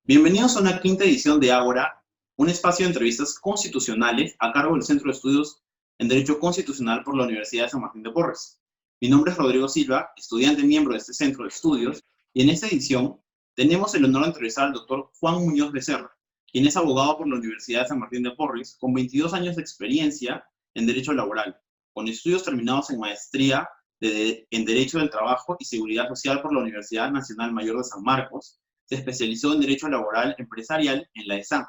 Bienvenidos a una quinta edición de Ágora, un espacio de entrevistas constitucionales a cargo del Centro de Estudios en Derecho Constitucional por la Universidad de San Martín de Porres. Mi nombre es Rodrigo Silva, estudiante miembro de este centro de estudios, y en esta edición tenemos el honor de entrevistar al doctor Juan Muñoz Becerra, quien es abogado por la Universidad de San Martín de Porres, con 22 años de experiencia en Derecho Laboral, con estudios terminados en maestría en Derecho del Trabajo y Seguridad Social por la Universidad Nacional Mayor de San Marcos. Se especializó en Derecho Laboral Empresarial en la ESAM.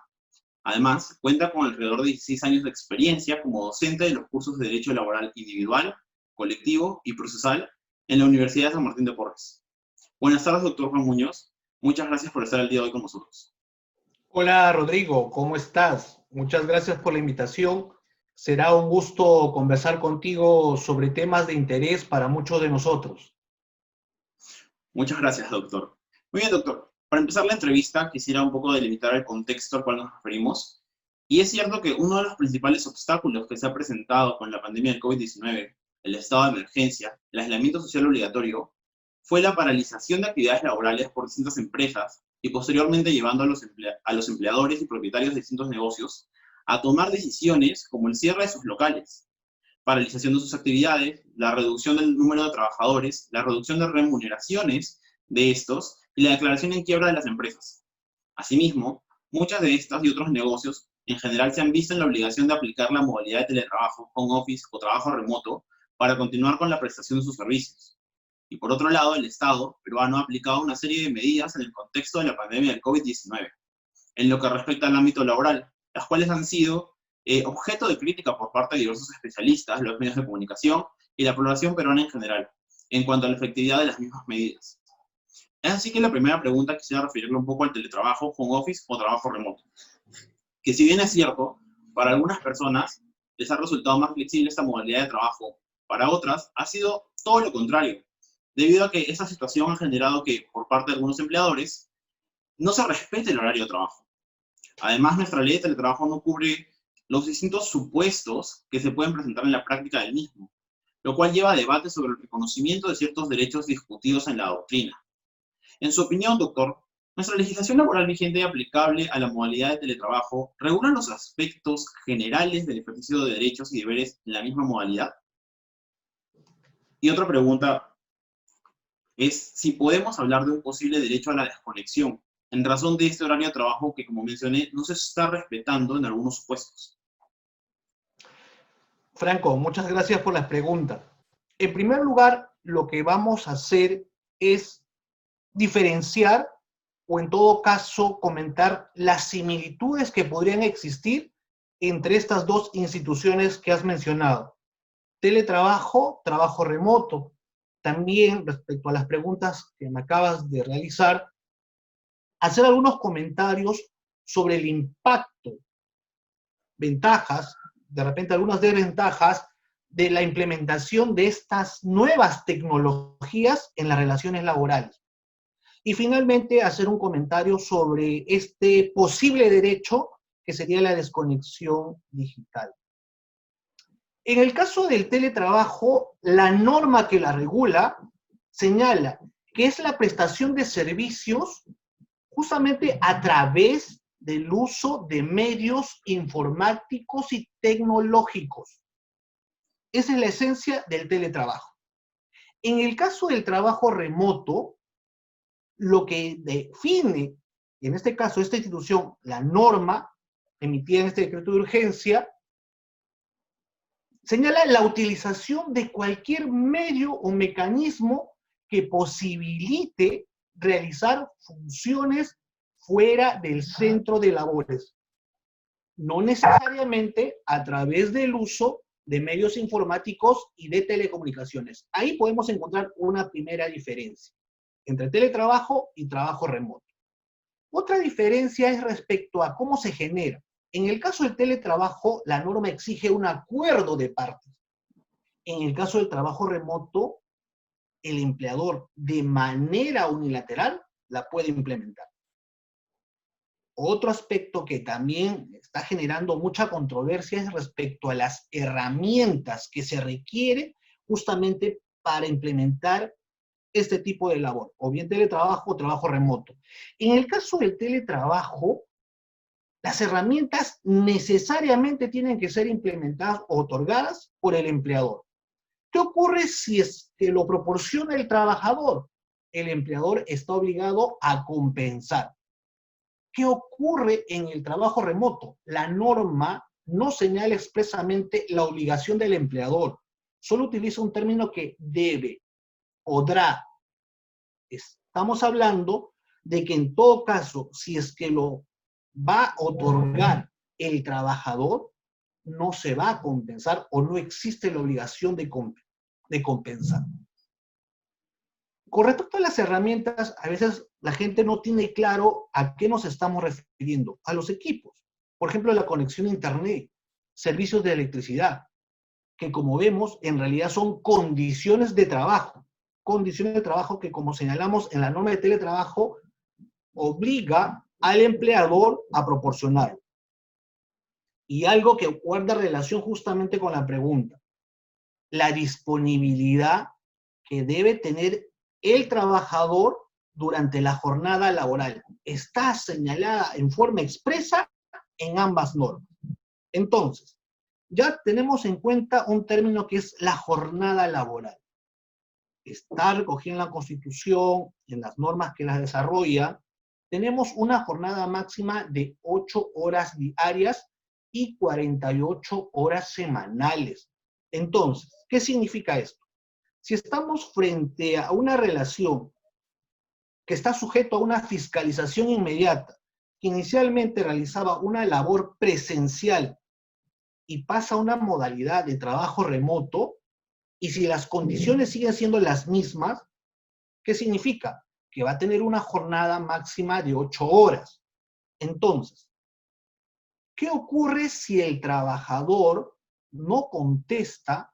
Además, cuenta con alrededor de 16 años de experiencia como docente de los cursos de Derecho Laboral Individual, Colectivo y Procesal en la Universidad de San Martín de Porres. Buenas tardes, doctor Juan Muñoz. Muchas gracias por estar el día de hoy con nosotros. Hola Rodrigo, ¿cómo estás? Muchas gracias por la invitación. Será un gusto conversar contigo sobre temas de interés para muchos de nosotros. Muchas gracias, doctor. Muy bien, doctor. Para empezar la entrevista, quisiera un poco delimitar el contexto al cual nos referimos. Y es cierto que uno de los principales obstáculos que se ha presentado con la pandemia del COVID-19, el estado de emergencia, el aislamiento social obligatorio, fue la paralización de actividades laborales por distintas empresas y posteriormente llevando a los empleadores y propietarios de distintos negocios a tomar decisiones como el cierre de sus locales, paralización de sus actividades, la reducción del número de trabajadores, la reducción de remuneraciones de estos y la declaración en quiebra de las empresas. Asimismo, muchas de estas y otros negocios en general se han visto en la obligación de aplicar la modalidad de teletrabajo, home office o trabajo remoto para continuar con la prestación de sus servicios. Y por otro lado, el Estado peruano ha aplicado una serie de medidas en el contexto de la pandemia del COVID-19, en lo que respecta al ámbito laboral, las cuales han sido objeto de crítica por parte de diversos especialistas, los medios de comunicación y la población peruana en general, en cuanto a la efectividad de las mismas medidas. Es así que la primera pregunta quisiera referirle un poco al teletrabajo, home office o trabajo remoto. Que si bien es cierto, para algunas personas les ha resultado más flexible esta modalidad de trabajo, para otras ha sido todo lo contrario, debido a que esta situación ha generado que, por parte de algunos empleadores, no se respete el horario de trabajo. Además, nuestra ley de teletrabajo no cubre los distintos supuestos que se pueden presentar en la práctica del mismo, lo cual lleva a debate sobre el reconocimiento de ciertos derechos discutidos en la doctrina. En su opinión, doctor, ¿nuestra legislación laboral vigente y aplicable a la modalidad de teletrabajo regula los aspectos generales del ejercicio de derechos y deberes en la misma modalidad? Y otra pregunta es si podemos hablar de un posible derecho a la desconexión, en razón de este horario de trabajo que, como mencioné, no se está respetando en algunos supuestos. Franco, muchas gracias por las preguntas. En primer lugar, lo que vamos a hacer es diferenciar o en todo caso comentar las similitudes que podrían existir entre estas dos instituciones que has mencionado. Teletrabajo, trabajo remoto. También respecto a las preguntas que me acabas de realizar, hacer algunos comentarios sobre el impacto, ventajas, de repente algunas desventajas de la implementación de estas nuevas tecnologías en las relaciones laborales. Y finalmente hacer un comentario sobre este posible derecho que sería la desconexión digital. En el caso del teletrabajo, la norma que la regula señala que es la prestación de servicios justamente a través del uso de medios informáticos y tecnológicos. Esa es la esencia del teletrabajo. En el caso del trabajo remoto, lo que define, en este caso, esta institución, la norma emitida en este decreto de urgencia, señala la utilización de cualquier medio o mecanismo que posibilite realizar funciones fuera del centro de labores. No necesariamente a través del uso de medios informáticos y de telecomunicaciones. Ahí podemos encontrar una primera diferencia entre teletrabajo y trabajo remoto. Otra diferencia es respecto a cómo se genera. En el caso del teletrabajo, la norma exige un acuerdo de partes. En el caso del trabajo remoto, el empleador de manera unilateral la puede implementar. Otro aspecto que también está generando mucha controversia es respecto a las herramientas que se requieren justamente para implementar este tipo de labor, o bien teletrabajo o trabajo remoto. En el caso del teletrabajo, las herramientas necesariamente tienen que ser implementadas o otorgadas por el empleador. ¿Qué ocurre si es que lo proporciona el trabajador? El empleador está obligado a compensar. ¿Qué ocurre en el trabajo remoto? La norma no señala expresamente la obligación del empleador, solo utiliza un término que debe, podrá. Estamos hablando de que en todo caso, si es que lo va a otorgar el trabajador, no se va a compensar o no existe la obligación de compensar. Con respecto a las herramientas, a veces la gente no tiene claro a qué nos estamos refiriendo. A los equipos. Por ejemplo, la conexión a Internet, servicios de electricidad, que como vemos, en realidad son condiciones de trabajo. Condiciones de trabajo que, como señalamos en la norma de teletrabajo, obliga al empleador a proporcionar. Y algo que guarda relación justamente con la pregunta, la disponibilidad que debe tener el trabajador durante la jornada laboral. Está señalada en forma expresa en ambas normas. Entonces, ya tenemos en cuenta un término que es la jornada laboral. Está recogida en la Constitución, en las normas que las desarrolla. Tenemos una jornada máxima de 8 horas diarias y 48 horas semanales. Entonces, ¿qué significa esto? Si estamos frente a una relación que está sujeto a una fiscalización inmediata, que inicialmente realizaba una labor presencial y pasa a una modalidad de trabajo remoto, y si las condiciones siguen siendo las mismas, ¿qué significa? Que va a tener una jornada máxima de 8 horas. Entonces, ¿qué ocurre si el trabajador no contesta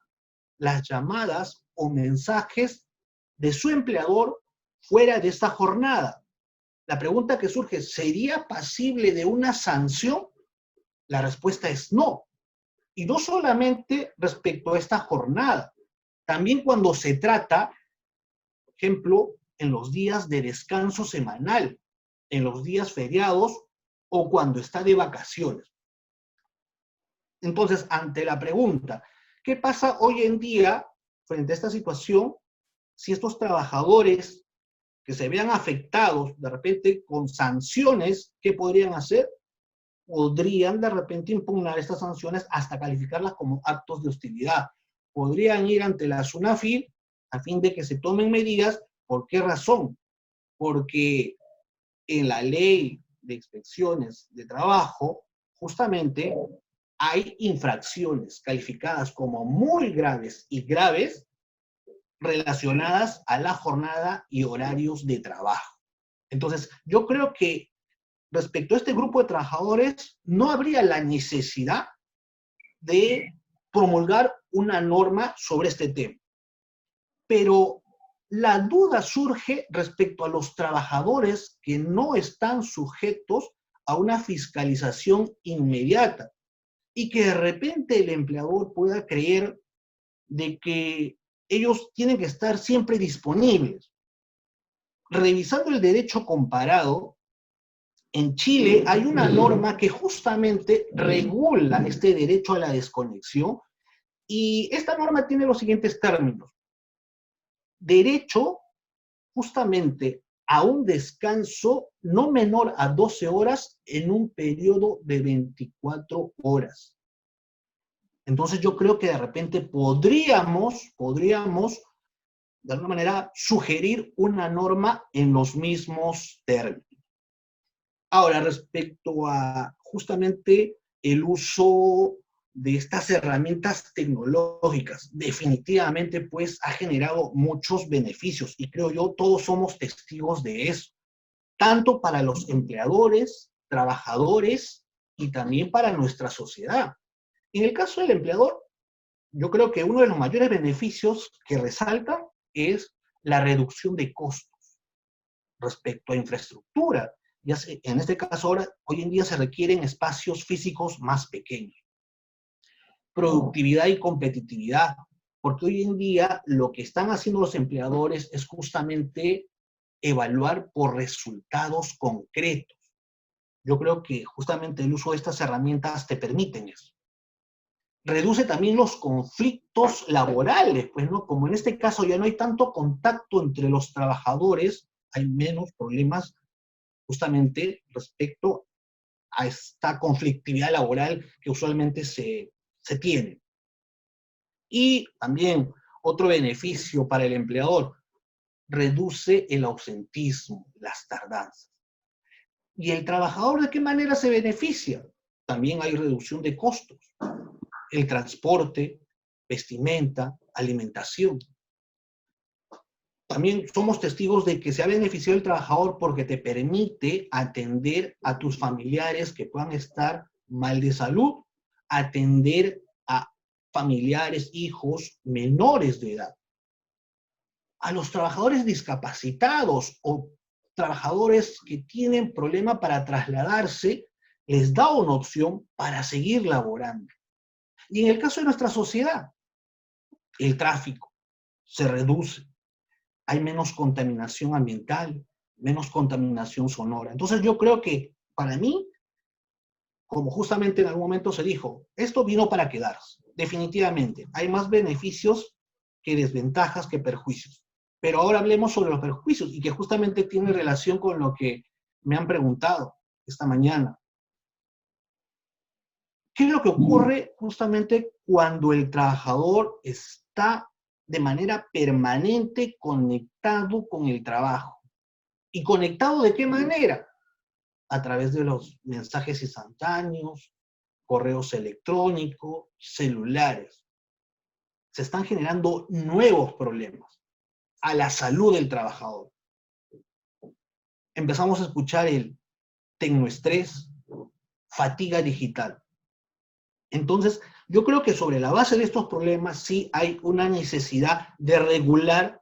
las llamadas o mensajes de su empleador fuera de esta jornada? La pregunta que surge, ¿sería pasible de una sanción? La respuesta es no. Y no solamente respecto a esta jornada, también cuando se trata, por ejemplo, en los días de descanso semanal, en los días feriados o cuando está de vacaciones. Entonces, ante la pregunta, ¿qué pasa hoy en día frente a esta situación si estos trabajadores que se vean afectados de repente con sanciones, qué podrían hacer? Podrían de repente impugnar estas sanciones hasta calificarlas como actos de hostilidad. Podrían ir ante la SUNAFIL a fin de que se tomen medidas. ¿Por qué razón? Porque en la ley de inspecciones de trabajo, justamente hay infracciones calificadas como muy graves y graves relacionadas a la jornada y horarios de trabajo. Entonces, yo creo que respecto a este grupo de trabajadores, no habría la necesidad de promulgar una norma sobre este tema. Pero la duda surge respecto a los trabajadores que no están sujetos a una fiscalización inmediata y que de repente el empleador pueda creer de que ellos tienen que estar siempre disponibles. Revisando el derecho comparado, en Chile hay una norma que justamente regula este derecho a la desconexión y esta norma tiene los siguientes términos. Derecho justamente a un descanso no menor a 12 horas en un periodo de 24 horas. Entonces yo creo que de repente podríamos de alguna manera sugerir una norma en los mismos términos. Ahora, respecto a justamente el uso de estas herramientas tecnológicas, definitivamente pues ha generado muchos beneficios y creo yo todos somos testigos de eso, tanto para los empleadores, trabajadores y también para nuestra sociedad. En el caso del empleador, yo creo que uno de los mayores beneficios que resalta es la reducción de costos respecto a infraestructura. En este caso ahora, hoy en día se requieren espacios físicos más pequeños. Productividad y competitividad, porque hoy en día lo que están haciendo los empleadores es justamente evaluar por resultados concretos. Yo creo que justamente el uso de estas herramientas te permiten eso. Reduce también los conflictos laborales, pues, ¿no? Como en este caso ya no hay tanto contacto entre los trabajadores, hay menos problemas justamente respecto a esta conflictividad laboral que usualmente se tiene. Y también otro beneficio para el empleador, reduce el ausentismo, las tardanzas. ¿Y el trabajador de qué manera se beneficia? También hay reducción de costos. El transporte, vestimenta, alimentación. También somos testigos de que se ha beneficiado el trabajador porque te permite atender a tus familiares que puedan estar mal de salud, atender a familiares, hijos menores de edad. A los trabajadores discapacitados o trabajadores que tienen problema para trasladarse, les da una opción para seguir laborando. Y en el caso de nuestra sociedad, el tráfico se reduce, hay menos contaminación ambiental, menos contaminación sonora. Entonces yo creo que para mí, como justamente en algún momento se dijo, esto vino para quedarse, definitivamente. Hay más beneficios que desventajas, que perjuicios. Pero ahora hablemos sobre los perjuicios y que justamente tiene relación con lo que me han preguntado esta mañana. ¿Qué es lo que ocurre justamente cuando el trabajador está de manera permanente conectado con el trabajo? ¿Y conectado de qué manera? A través de los mensajes instantáneos, correos electrónicos, celulares. Se están generando nuevos problemas a la salud del trabajador. Empezamos a escuchar el tecnoestrés, fatiga digital. Entonces, yo creo que sobre la base de estos problemas sí hay una necesidad de regular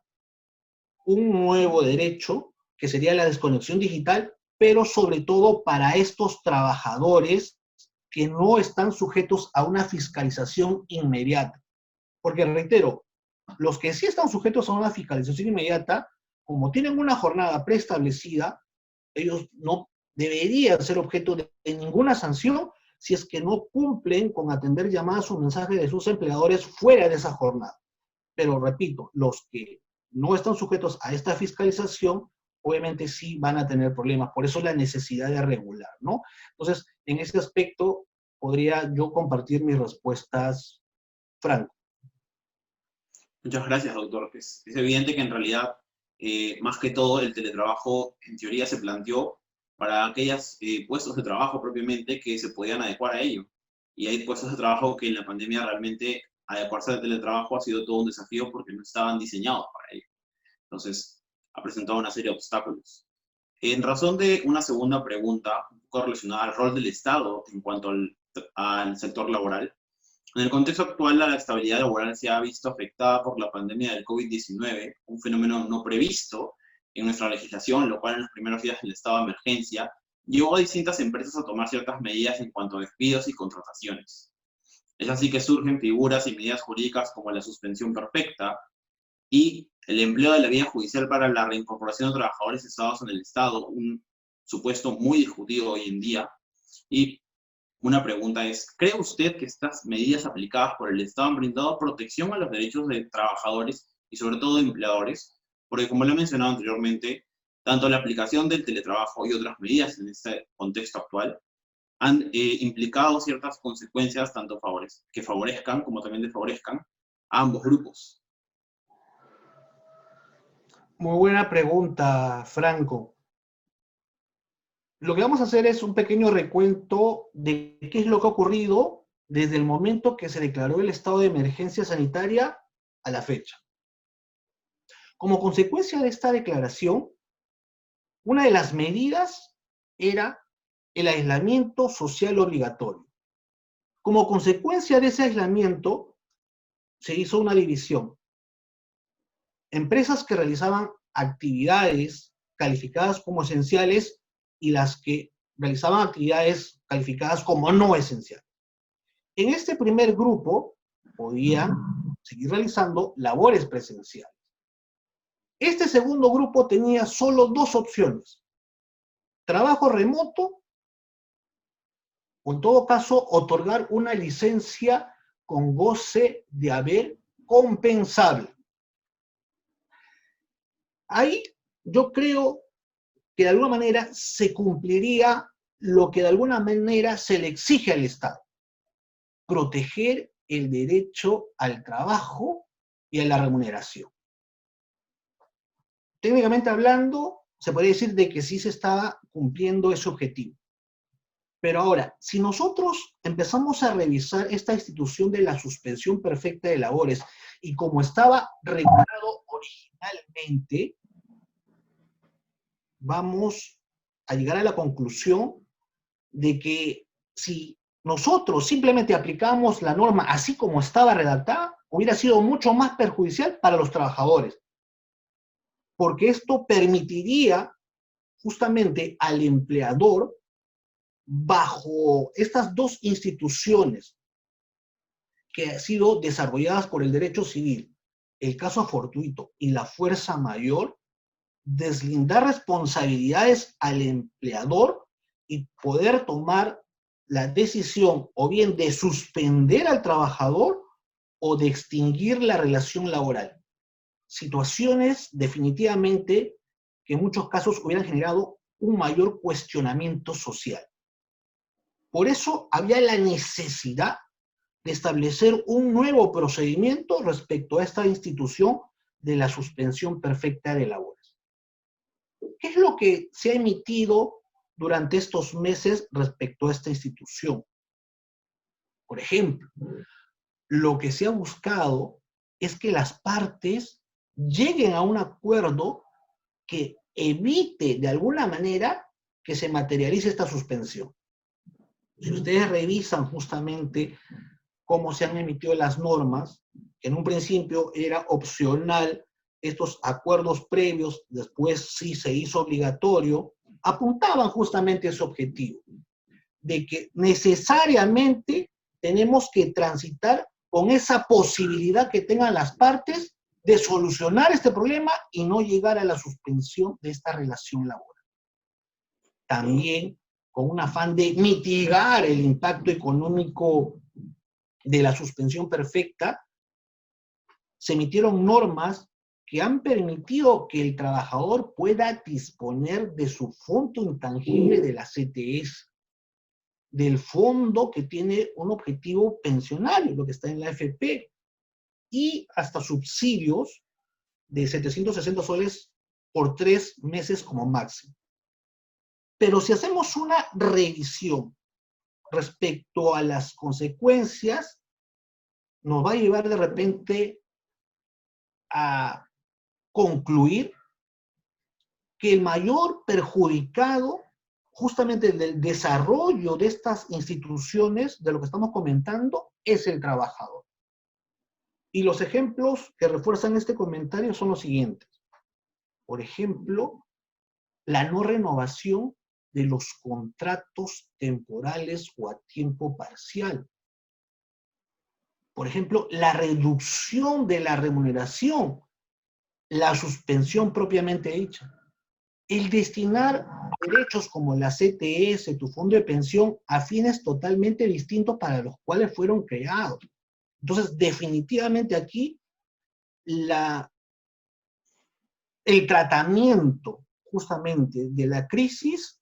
un nuevo derecho, que sería la desconexión digital, pero sobre todo para estos trabajadores que no están sujetos a una fiscalización inmediata. Porque, reitero, los que sí están sujetos a una fiscalización inmediata, como tienen una jornada preestablecida, ellos no deberían ser objeto de ninguna sanción si es que no cumplen con atender llamadas o mensajes de sus empleadores fuera de esa jornada. Pero repito, los que no están sujetos a esta fiscalización, obviamente sí van a tener problemas. Por eso la necesidad de regular, ¿no? Entonces, en ese aspecto, podría yo compartir mis respuestas, Franco. Muchas gracias, doctor. Es evidente que en realidad, más que todo, el teletrabajo en teoría se planteó para aquellos puestos de trabajo propiamente que se podían adecuar a ello. Y hay puestos de trabajo que en la pandemia realmente adecuarse al teletrabajo ha sido todo un desafío porque no estaban diseñados para ello. Entonces, ha presentado una serie de obstáculos. En razón de una segunda pregunta, un poco relacionada al rol del Estado en cuanto al sector laboral, en el contexto actual, la estabilidad laboral se ha visto afectada por la pandemia del COVID-19, un fenómeno no previsto en nuestra legislación, lo cual en los primeros días del estado de emergencia llevó a distintas empresas a tomar ciertas medidas en cuanto a despidos y contrataciones. Es así que surgen figuras y medidas jurídicas como la suspensión perfecta y el empleo de la vía judicial para la reincorporación de trabajadores cesados en el Estado, un supuesto muy discutido hoy en día. Y una pregunta es, ¿cree usted que estas medidas aplicadas por el Estado han brindado protección a los derechos de trabajadores y sobre todo de empleadores? Porque como lo he mencionado anteriormente, tanto la aplicación del teletrabajo y otras medidas en este contexto actual han implicado ciertas consecuencias tanto que favorezcan como también desfavorezcan a ambos grupos. Muy buena pregunta, Franco. Lo que vamos a hacer es un pequeño recuento de qué es lo que ha ocurrido desde el momento que se declaró el estado de emergencia sanitaria a la fecha. Como consecuencia de esta declaración, una de las medidas era el aislamiento social obligatorio. Como consecuencia de ese aislamiento, se hizo una división. Empresas que realizaban actividades calificadas como esenciales y las que realizaban actividades calificadas como no esenciales. En este primer grupo podían seguir realizando labores presenciales. Este segundo grupo tenía solo dos opciones: trabajo remoto o, en todo caso, otorgar una licencia con goce de haber compensable. Ahí yo creo que de alguna manera se cumpliría lo que de alguna manera se le exige al Estado: proteger el derecho al trabajo y a la remuneración. Técnicamente hablando, se podría decir de que sí se estaba cumpliendo ese objetivo. Pero ahora, si nosotros empezamos a revisar esta institución de la suspensión perfecta de labores y como estaba regulado originalmente, vamos a llegar a la conclusión de que si nosotros simplemente aplicamos la norma así como estaba redactada, hubiera sido mucho más perjudicial para los trabajadores, porque esto permitiría justamente al empleador, bajo estas dos instituciones que han sido desarrolladas por el derecho civil, el caso fortuito y la fuerza mayor, deslindar responsabilidades al empleador y poder tomar la decisión o bien de suspender al trabajador o de extinguir la relación laboral. Situaciones definitivamente que en muchos casos hubieran generado un mayor cuestionamiento social. Por eso había la necesidad de establecer un nuevo procedimiento respecto a esta institución de la suspensión perfecta de labores. ¿Qué es lo que se ha emitido durante estos meses respecto a esta institución? Por ejemplo, lo que se ha buscado es que las partes lleguen a un acuerdo que evite de alguna manera que se materialice esta suspensión. Si ustedes revisan justamente cómo se han emitido las normas, que en un principio era opcional estos acuerdos previos, después sí se hizo obligatorio, apuntaban justamente a ese objetivo, de que necesariamente tenemos que transitar con esa posibilidad que tengan las partes de solucionar este problema y no llegar a la suspensión de esta relación laboral. También con un afán de mitigar el impacto económico de la suspensión perfecta, se emitieron normas que han permitido que el trabajador pueda disponer de su fondo intangible de la CTS, del fondo que tiene un objetivo pensionario, lo que está en la AFP, y hasta subsidios de 760 soles por 3 meses como máximo. Pero si hacemos una revisión respecto a las consecuencias, nos va a llevar de repente a concluir que el mayor perjudicado justamente del desarrollo de estas instituciones, de lo que estamos comentando, es el trabajador. Y los ejemplos que refuerzan este comentario son los siguientes. Por ejemplo, la no renovación de los contratos temporales o a tiempo parcial. Por ejemplo, la reducción de la remuneración, la suspensión propiamente dicha. El destinar derechos como la CTS, tu fondo de pensión, a fines totalmente distintos para los cuales fueron creados. Entonces, definitivamente aquí, el tratamiento justamente de la crisis,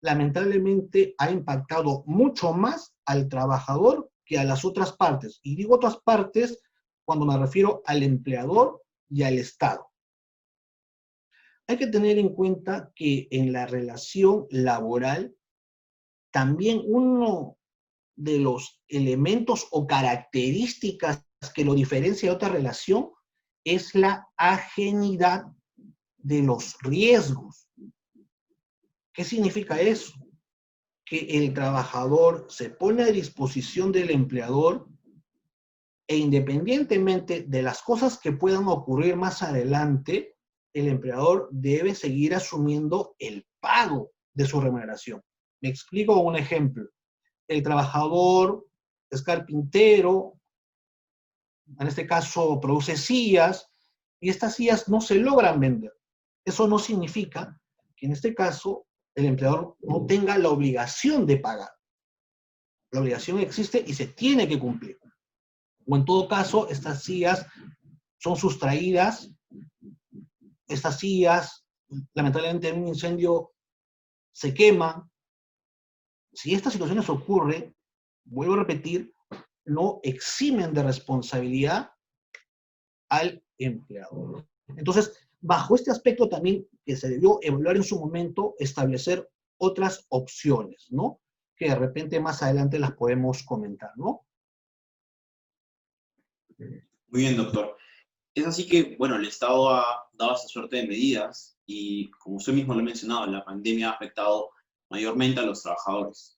lamentablemente ha impactado mucho más al trabajador que a las otras partes. Y digo otras partes cuando me refiero al empleador y al Estado. Hay que tener en cuenta que en la relación laboral, también uno de los elementos o características que lo diferencia de otra relación es la ajenidad de los riesgos. ¿Qué significa eso? Que el trabajador se pone a disposición del empleador e independientemente de las cosas que puedan ocurrir más adelante, el empleador debe seguir asumiendo el pago de su remuneración. Me explico con un ejemplo. El trabajador es carpintero, en este caso produce sillas, y estas sillas no se logran vender. Eso no significa que en este caso el empleador no tenga la obligación de pagar. La obligación existe y se tiene que cumplir. O en todo caso, estas sillas son sustraídas, estas sillas, lamentablemente en un incendio, se queman. Si estas situaciones ocurren, vuelvo a repetir, no eximen de responsabilidad al empleador. Entonces, bajo este aspecto también que se debió evaluar en su momento, establecer otras opciones, ¿no? Que de repente más adelante las podemos comentar, ¿no? Muy bien, doctor. Es así que, bueno, el Estado ha dado esta suerte de medidas y, como usted mismo lo ha mencionado, la pandemia ha afectado mayormente a los trabajadores.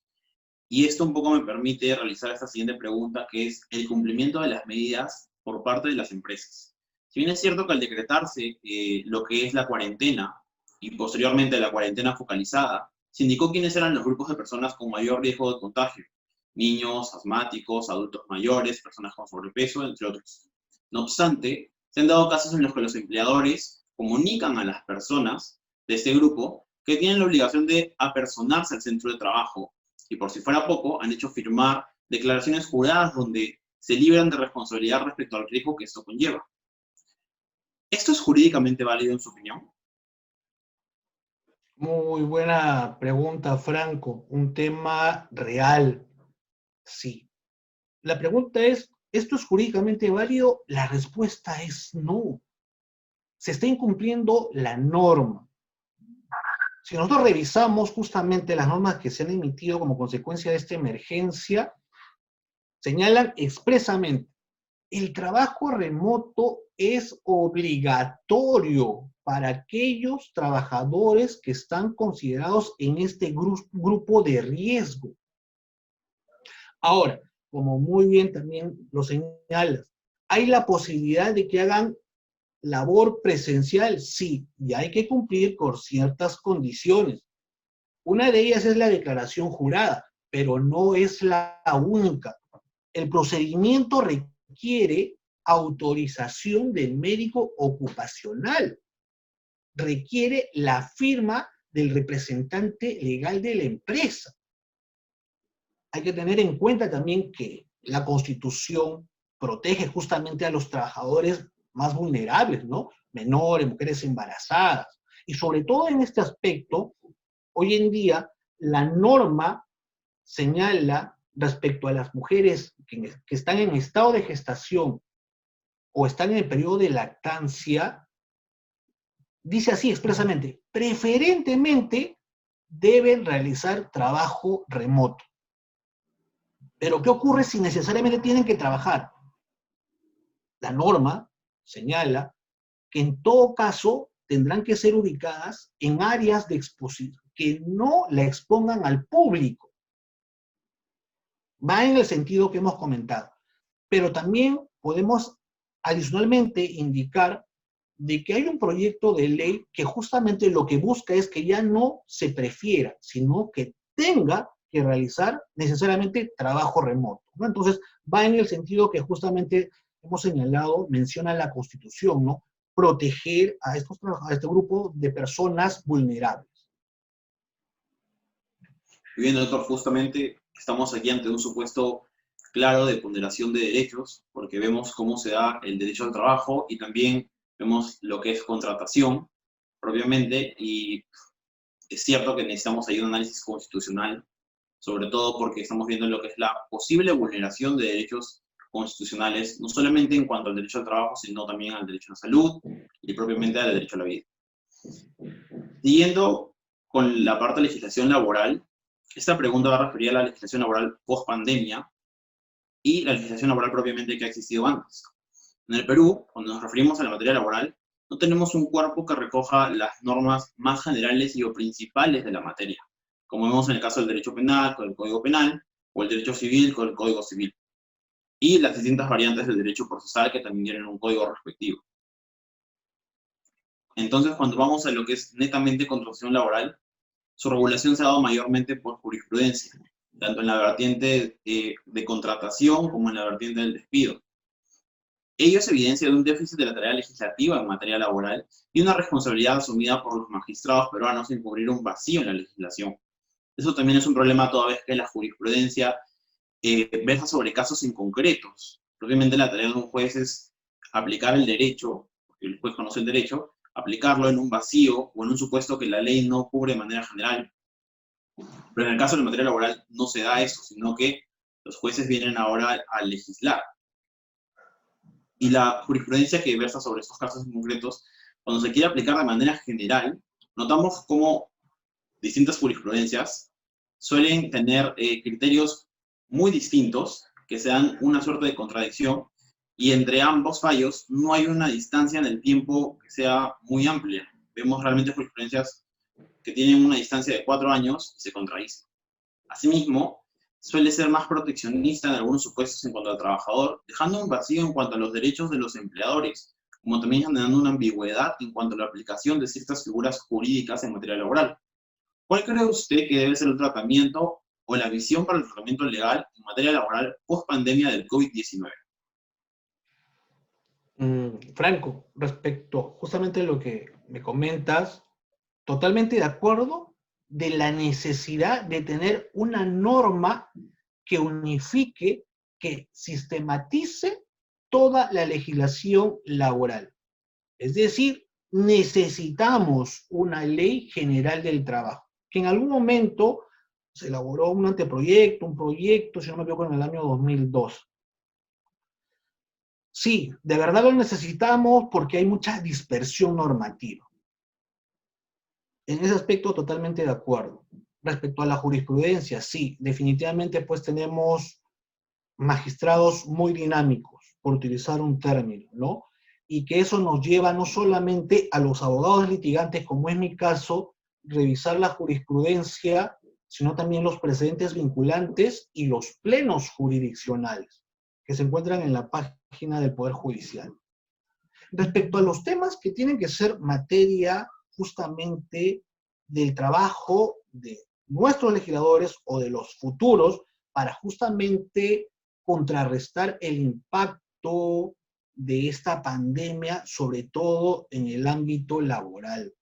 Y esto un poco me permite realizar esta siguiente pregunta, que es el cumplimiento de las medidas por parte de las empresas. Si bien es cierto que al decretarse lo que es la cuarentena y posteriormente la cuarentena focalizada, se indicó quiénes eran los grupos de personas con mayor riesgo de contagio: niños, asmáticos, adultos mayores, personas con sobrepeso, entre otros. No obstante, se han dado casos en los que los empleadores comunican a las personas de este grupo que tienen la obligación de apersonarse al centro de trabajo, y por si fuera poco, han hecho firmar declaraciones juradas donde se libran de responsabilidad respecto al riesgo que esto conlleva. ¿Esto es jurídicamente válido en su opinión? Muy buena pregunta, Franco. Un tema real, sí. La pregunta es, ¿esto es jurídicamente válido? La respuesta es no. Se está incumpliendo la norma. Si nosotros revisamos justamente las normas que se han emitido como consecuencia de esta emergencia, señalan expresamente, el trabajo remoto es obligatorio para aquellos trabajadores que están considerados en este grupo de riesgo. Ahora, como muy bien también lo señalas, ¿hay la posibilidad de que hagan labor presencial? Sí, y hay que cumplir con ciertas condiciones. Una de ellas es la declaración jurada, pero no es la única. El procedimiento requiere autorización del médico ocupacional, requiere la firma del representante legal de la empresa. Hay que tener en cuenta también que la Constitución protege justamente a los trabajadores más vulnerables, ¿no? Menores, mujeres embarazadas. Y sobre todo en este aspecto, hoy en día la norma señala respecto a las mujeres que están en estado de gestación o están en el periodo de lactancia, dice así expresamente, preferentemente deben realizar trabajo remoto. Pero ¿qué ocurre si necesariamente tienen que trabajar? La norma señala que en todo caso tendrán que ser ubicadas en áreas de exposición que no la expongan al público. Va en el sentido que hemos comentado. Pero también podemos adicionalmente indicar de que hay un proyecto de ley que justamente lo que busca es que ya no se prefiera, sino que tenga que realizar necesariamente trabajo remoto, ¿no? Entonces, va en el sentido que justamente hemos señalado, menciona la Constitución, ¿no? Proteger a este grupo de personas vulnerables. Muy bien, doctor, justamente estamos aquí ante un supuesto claro de ponderación de derechos, porque vemos cómo se da el derecho al trabajo y también vemos lo que es contratación propiamente, y es cierto que necesitamos ahí un análisis constitucional, sobre todo porque estamos viendo lo que es la posible vulneración de derechos constitucionales, no solamente en cuanto al derecho al trabajo, sino también al derecho a la salud y propiamente al derecho a la vida. Siguiendo con la parte de legislación laboral, esta pregunta va referida a la legislación laboral post-pandemia y la legislación laboral propiamente que ha existido antes. En el Perú, cuando nos referimos a la materia laboral, no tenemos un cuerpo que recoja las normas más generales y o principales de la materia, como vemos en el caso del derecho penal con el Código Penal, o el derecho civil con el Código Civil, y las distintas variantes del derecho procesal que también tienen un código respectivo. Entonces, cuando vamos a lo que es netamente contratación laboral, su regulación se ha dado mayormente por jurisprudencia, tanto en la vertiente de contratación como en la vertiente del despido. Ello es evidencia de un déficit de la tarea legislativa en materia laboral y una responsabilidad asumida por los magistrados peruanos en cubrir un vacío en la legislación. Eso también es un problema toda vez que la jurisprudencia versa sobre casos en concretos. Propiamente la tarea de un juez es aplicar el derecho, porque el juez conoce el derecho, aplicarlo en un vacío o en un supuesto que la ley no cubre de manera general. Pero en el caso de la materia laboral no se da eso, sino que los jueces vienen ahora a legislar. Y la jurisprudencia que versa sobre estos casos en concretos, cuando se quiere aplicar de manera general, notamos cómo distintas jurisprudencias suelen tener criterios muy distintos que se dan una suerte de contradicción y entre ambos fallos no hay una distancia en el tiempo que sea muy amplia. Vemos realmente jurisprudencias que tienen una distancia de 4 años y se contradicen. Asimismo, suele ser más proteccionista en algunos supuestos en cuanto al trabajador, dejando un vacío en cuanto a los derechos de los empleadores, como también generando una ambigüedad en cuanto a la aplicación de ciertas figuras jurídicas en materia laboral. ¿Cuál cree usted que debe ser el tratamiento o la visión para el tratamiento legal en materia laboral post pandemia del COVID-19? Franco, respecto justamente a lo que me comentas, totalmente de acuerdo de la necesidad de tener una norma que unifique, que sistematice toda la legislación laboral. Es decir, necesitamos una ley general del trabajo, que en algún momento se elaboró un anteproyecto, un proyecto, si no me equivoco, en el año 2002. Sí, de verdad lo necesitamos porque hay mucha dispersión normativa. En ese aspecto totalmente de acuerdo. Respecto a la jurisprudencia, sí, definitivamente pues tenemos magistrados muy dinámicos, por utilizar un término, ¿no? Y que eso nos lleva no solamente a los abogados litigantes, como es mi caso, revisar la jurisprudencia, sino también los precedentes vinculantes y los plenos jurisdiccionales que se encuentran en la página del Poder Judicial. Respecto a los temas que tienen que ser materia justamente del trabajo de nuestros legisladores o de los futuros para justamente contrarrestar el impacto de esta pandemia, sobre todo en el ámbito laboral.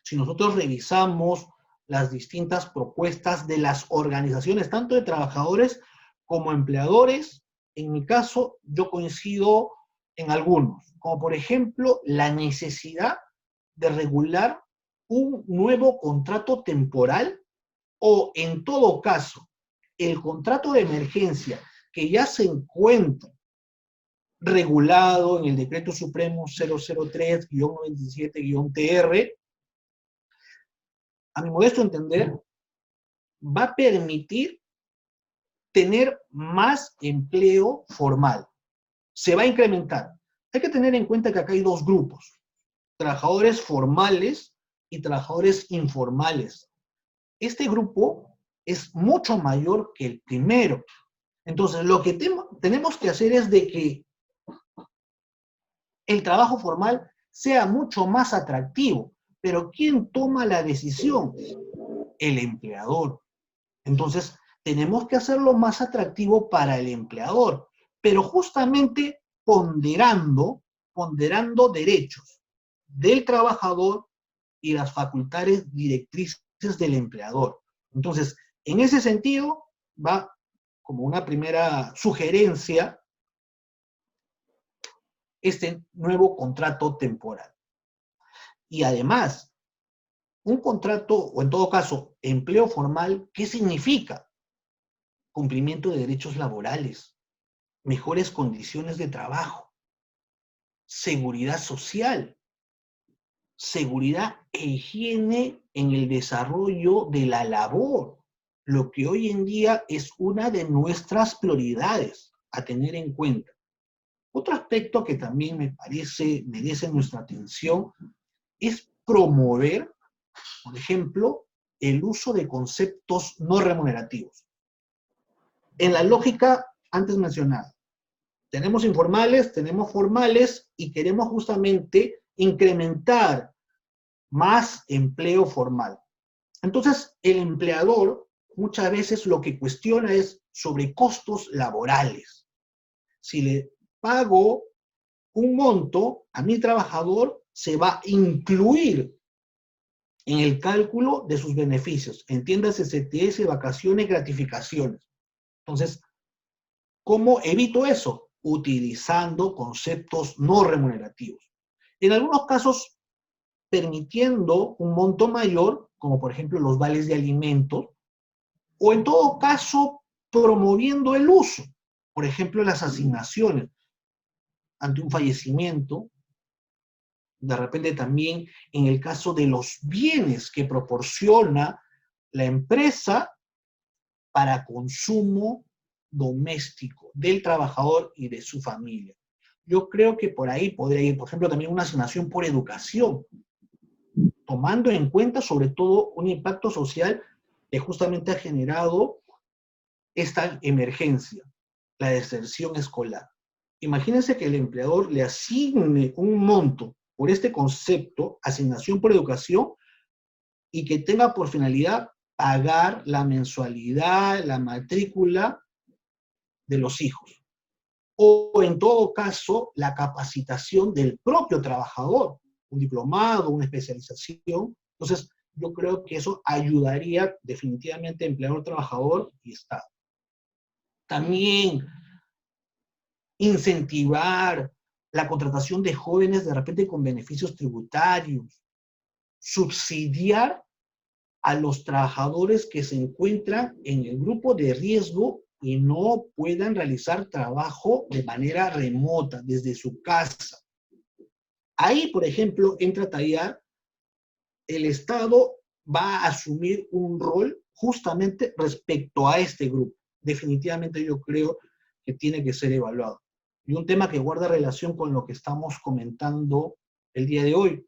Si nosotros revisamos las distintas propuestas de las organizaciones, tanto de trabajadores como empleadores, en mi caso, yo coincido en algunos, como por ejemplo la necesidad de regular un nuevo contrato temporal o, en todo caso, el contrato de emergencia que ya se encuentra regulado en el Decreto Supremo 003-97-TR, a mi modesto entender, va a permitir tener más empleo formal. Se va a incrementar. Hay que tener en cuenta que acá hay dos grupos, trabajadores formales y trabajadores informales. Este grupo es mucho mayor que el primero. Entonces, lo que tenemos que hacer es de que el trabajo formal sea mucho más atractivo. Pero ¿quién toma la decisión? El empleador. Entonces, tenemos que hacerlo más atractivo para el empleador, pero justamente ponderando derechos del trabajador y las facultades directrices del empleador. Entonces, en ese sentido, va como una primera sugerencia este nuevo contrato temporal. Y además, un contrato, o en todo caso, empleo formal, ¿qué significa? Cumplimiento de derechos laborales, mejores condiciones de trabajo, seguridad social, seguridad e higiene en el desarrollo de la labor, lo que hoy en día es una de nuestras prioridades a tener en cuenta. Otro aspecto que también me parece merece nuestra atención es promover, por ejemplo, el uso de conceptos no remunerativos. En la lógica antes mencionada, tenemos informales, tenemos formales y queremos justamente incrementar más empleo formal. Entonces, el empleador muchas veces lo que cuestiona es sobre costos laborales. Si le pago un monto, a mi trabajador se va a incluir en el cálculo de sus beneficios. Entiéndase CTS, vacaciones, gratificaciones. Entonces, ¿cómo evito eso? Utilizando conceptos no remunerativos. En algunos casos, permitiendo un monto mayor, como por ejemplo los vales de alimentos, o en todo caso, promoviendo el uso. Por ejemplo, las asignaciones ante un fallecimiento, de repente también en el caso de los bienes que proporciona la empresa para consumo doméstico del trabajador y de su familia. Yo creo que por ahí podría ir, por ejemplo, también una asignación por educación, tomando en cuenta sobre todo un impacto social que justamente ha generado esta emergencia, la deserción escolar. Imagínense que el empleador le asigne un monto por este concepto, asignación por educación, y que tenga por finalidad pagar la mensualidad, la matrícula de los hijos. O en todo caso, la capacitación del propio trabajador, un diplomado, una especialización. Entonces, yo creo que eso ayudaría definitivamente a empleador, trabajador y Estado. También incentivar la contratación de jóvenes de repente con beneficios tributarios, subsidiar a los trabajadores que se encuentran en el grupo de riesgo y no puedan realizar trabajo de manera remota, desde su casa. Ahí, por ejemplo, entra a tallar, el Estado va a asumir un rol justamente respecto a este grupo. Definitivamente yo creo que tiene que ser evaluado. Y un tema que guarda relación con lo que estamos comentando el día de hoy.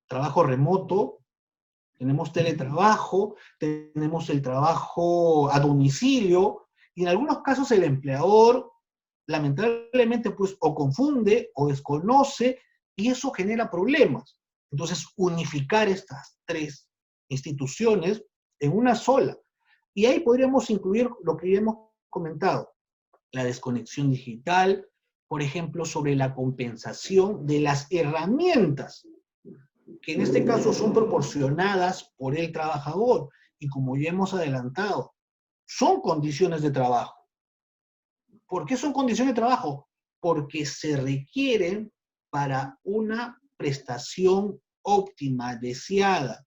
Trabajo remoto, tenemos teletrabajo, tenemos el trabajo a domicilio, y en algunos casos el empleador lamentablemente pues o confunde o desconoce, y eso genera problemas. Entonces, unificar estas tres instituciones en una sola. Y ahí podríamos incluir lo que ya hemos comentado, la desconexión digital, por ejemplo, sobre la compensación de las herramientas que en este caso son proporcionadas por el trabajador, y como ya hemos adelantado, son condiciones de trabajo. ¿Por qué son condiciones de trabajo? Porque se requieren para una prestación óptima, deseada.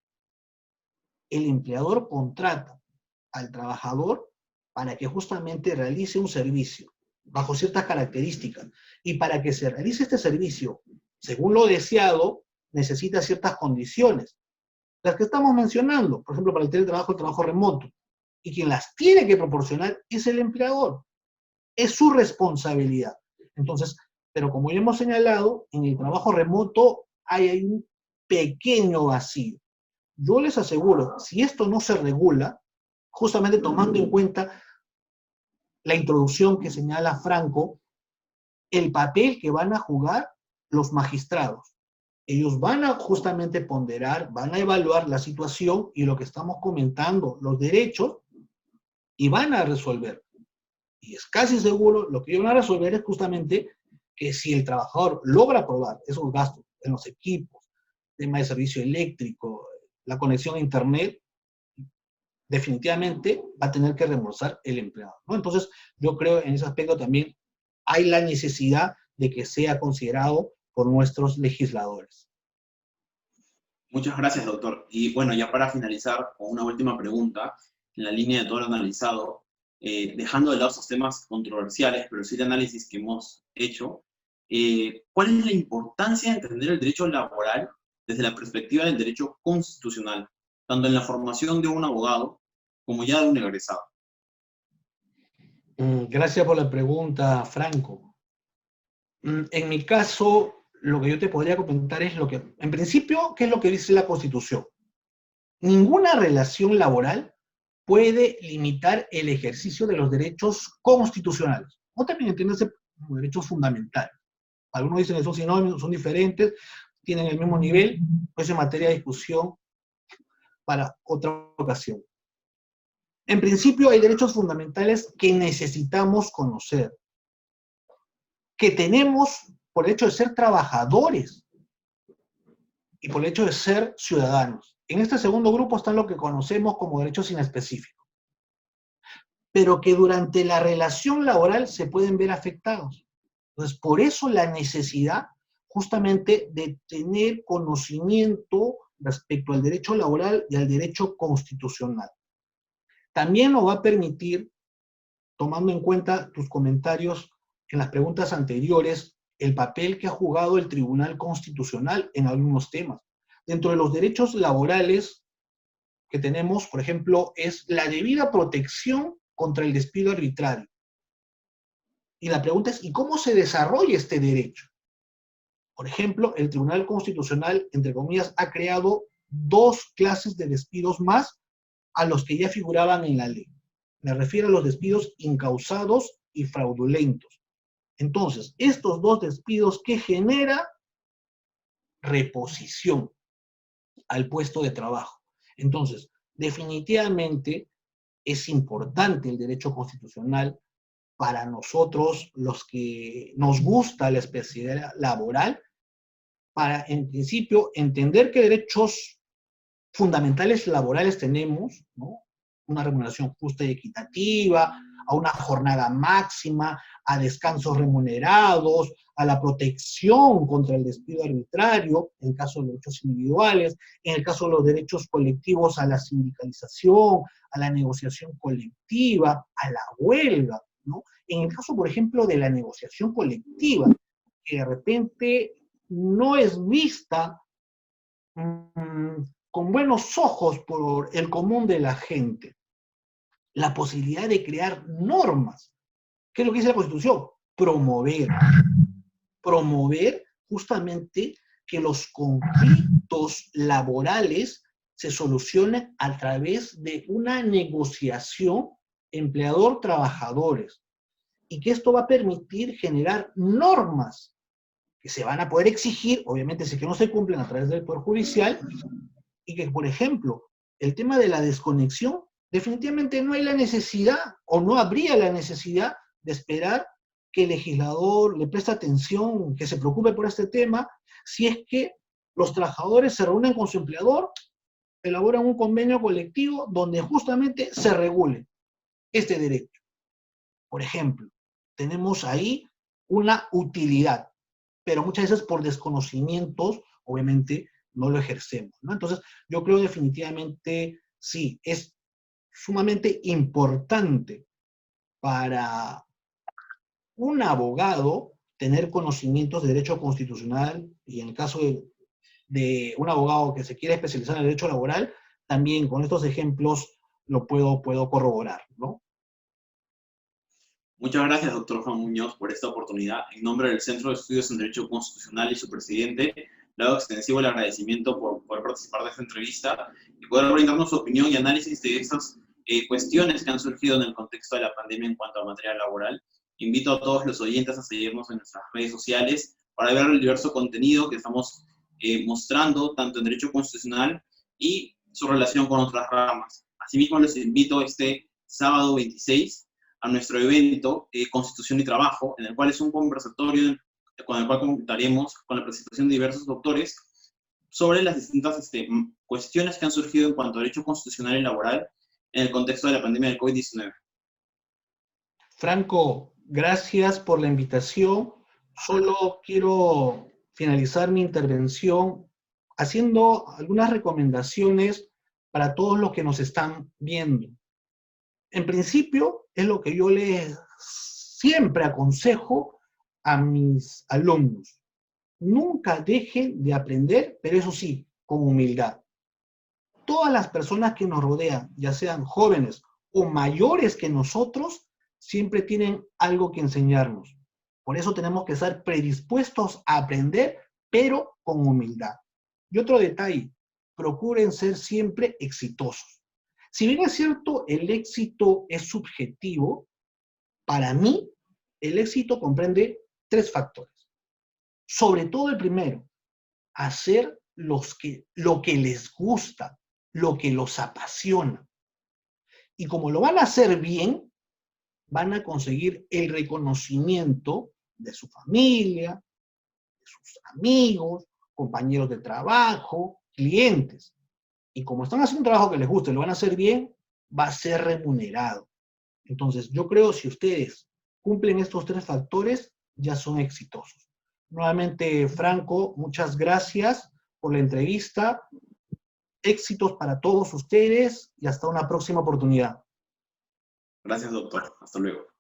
El empleador contrata al trabajador para que justamente realice un servicio bajo ciertas características, y para que se realice este servicio según lo deseado, necesita ciertas condiciones, las que estamos mencionando, por ejemplo, para el teletrabajo, el trabajo remoto, y quien las tiene que proporcionar es el empleador, es su responsabilidad. Entonces, pero como ya hemos señalado, en el trabajo remoto hay un pequeño vacío. Yo les aseguro, si esto no se regula, justamente tomando en cuenta la introducción que señala Franco, el papel que van a jugar los magistrados. Ellos van a justamente ponderar, van a evaluar la situación y lo que estamos comentando, los derechos, y van a resolver. Y es casi seguro, lo que ellos van a resolver es justamente que si el trabajador logra probar esos gastos en los equipos, tema de servicio eléctrico, la conexión a internet, definitivamente va a tener que reembolsar el empleado, ¿no? Entonces, yo creo en ese aspecto también hay la necesidad de que sea considerado por nuestros legisladores. Muchas gracias, doctor. Y bueno, ya para finalizar, con una última pregunta, en la línea de todo lo analizado, dejando de lado esos temas controversiales, pero sí el análisis que hemos hecho, ¿cuál es la importancia de entender el derecho laboral desde la perspectiva del derecho constitucional, tanto en la formación de un abogado como ya de un egresado? Gracias por la pregunta, Franco. En mi caso, lo que yo te podría comentar es lo que, en principio, ¿qué es lo que dice la Constitución? Ninguna relación laboral puede limitar el ejercicio de los derechos constitucionales, o también entiéndase como derechos fundamentales. Algunos dicen que son sinónimos, son diferentes, tienen el mismo nivel, pues es materia de discusión para otra ocasión. En principio, hay derechos fundamentales que necesitamos conocer, que tenemos por el hecho de ser trabajadores y por el hecho de ser ciudadanos. En este segundo grupo están lo que conocemos como derechos inespecíficos, pero que durante la relación laboral se pueden ver afectados. Entonces, por eso la necesidad justamente de tener conocimiento respecto al derecho laboral y al derecho constitucional. También nos va a permitir, tomando en cuenta tus comentarios en las preguntas anteriores, el papel que ha jugado el Tribunal Constitucional en algunos temas. Dentro de los derechos laborales que tenemos, por ejemplo, es la debida protección contra el despido arbitrario. Y la pregunta es, ¿y cómo se desarrolla este derecho? Por ejemplo, el Tribunal Constitucional, entre comillas, ha creado 2 clases de despidos más a los que ya figuraban en la ley. Me refiero a los despidos incausados y fraudulentos. Entonces, estos 2 despidos, ¿qué genera? Reposición al puesto de trabajo. Entonces, definitivamente es importante el derecho constitucional para nosotros, los que nos gusta la especialidad laboral, para, en principio, entender qué derechos fundamentales laborales tenemos, ¿no? Una remuneración justa y equitativa, a una jornada máxima, a descansos remunerados, a la protección contra el despido arbitrario, en el caso de los derechos individuales, en el caso de los derechos colectivos, a la sindicalización, a la negociación colectiva, a la huelga, ¿no? En el caso, por ejemplo, de la negociación colectiva, que de repente no es vista con buenos ojos por el común de la gente, la posibilidad de crear normas. ¿Qué es lo que dice la Constitución? Promover justamente que los conflictos laborales se solucionen a través de una negociación empleador-trabajadores, y que esto va a permitir generar normas que se van a poder exigir, obviamente si que no se cumplen a través del Poder Judicial, y que, por ejemplo, el tema de la desconexión, definitivamente no hay la necesidad, o no habría la necesidad de esperar que el legislador le preste atención, que se preocupe por este tema, si es que los trabajadores se reúnen con su empleador, elaboran un convenio colectivo donde justamente se regule este derecho. Por ejemplo, tenemos ahí una utilidad, pero muchas veces por desconocimientos, obviamente, no lo ejercemos, ¿no? Entonces, yo creo definitivamente, sí, es sumamente importante para un abogado tener conocimientos de derecho constitucional, y en el caso de un abogado que se quiere especializar en el derecho laboral, también con estos ejemplos lo puedo corroborar, ¿no? Muchas gracias, doctor Juan Muñoz, por esta oportunidad. En nombre del Centro de Estudios en Derecho Constitucional y su presidente, le hago extensivo el agradecimiento por poder participar de esta entrevista y poder brindarnos su opinión y análisis de estas cuestiones que han surgido en el contexto de la pandemia en cuanto a materia laboral. Invito a todos los oyentes a seguirnos en nuestras redes sociales para ver el diverso contenido que estamos mostrando, tanto en Derecho Constitucional y su relación con otras ramas. Asimismo, les invito este sábado 26 a nuestro evento Constitución y Trabajo, en el cual es un conversatorio con el cual comentaremos con la presentación de diversos doctores sobre las distintas cuestiones que han surgido en cuanto a derecho constitucional y laboral en el contexto de la pandemia del COVID-19. Franco, gracias por la invitación. Solo quiero finalizar mi intervención haciendo algunas recomendaciones para todos los que nos están viendo. En principio, es lo que yo les siempre aconsejo a mis alumnos. Nunca dejen de aprender, pero eso sí, con humildad. Todas las personas que nos rodean, ya sean jóvenes o mayores que nosotros, siempre tienen algo que enseñarnos. Por eso tenemos que estar predispuestos a aprender, pero con humildad. Y otro detalle, procuren ser siempre exitosos. Si bien es cierto, el éxito es subjetivo, para mí, el éxito comprende 3 factores. Sobre todo el primero, hacer lo que les gusta, lo que los apasiona. Y como lo van a hacer bien, van a conseguir el reconocimiento de su familia, de sus amigos, compañeros de trabajo, clientes. Y como están haciendo un trabajo que les gusta y lo van a hacer bien, va a ser remunerado. Entonces, yo creo que si ustedes cumplen estos 3 factores, ya son exitosos. Nuevamente, Franco, muchas gracias por la entrevista. Éxitos para todos ustedes y hasta una próxima oportunidad. Gracias, doctor. Hasta luego.